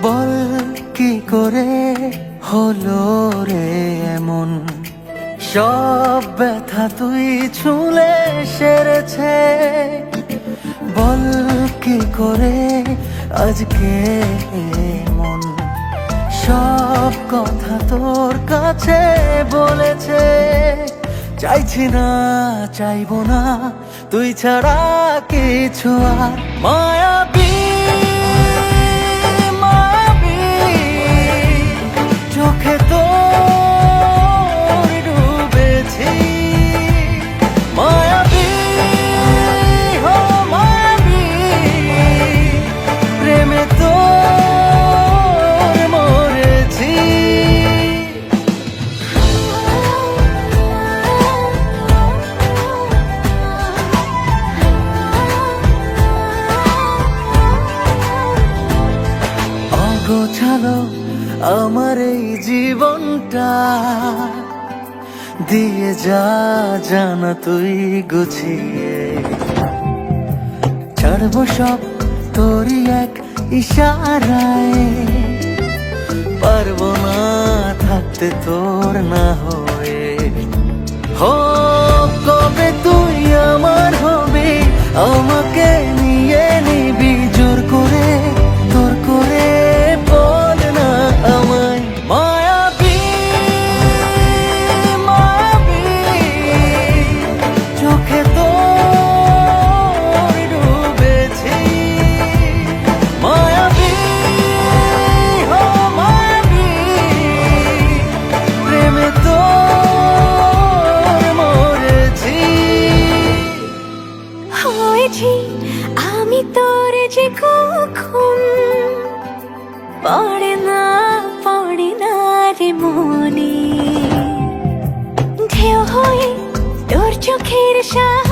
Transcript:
বল কি করে হলো রে এমন, সব ব্যথা তুই ছুঁলে সেরেছে। বল কি করে আজকে মন সব কথা তোর কাছে বলেছে। চাইছি না চাইবো না তুই ছাড়া কিছু আর, মায়াবী মায়াবী চোখে তোর ডুবেছি। মায়াবী হো মায়াবী প্রেমে তোর মরেছি। গোছালো আমার এই জীবনটা, দিয়ে যা জানা তুই গুছিয়ে। ছাড়বো সব তোরই এক ইশারায়, পারবো না থাকতে তোর না হয়ে। হো কবে তুই আমার হবে, আমাকে নিয়ে নিবি জোর করে, তোর করে বল না আমায়। মায়াবী মায়াবী চোখে তোর ডুবেছি। মায়াবী হো মায়াবী প্রেমে তোর মরেছি। হয়েছি আমি তোর যে কখন, পড়ে না রে মনে। ঢেউ হয়ে তোর চোখের সাথে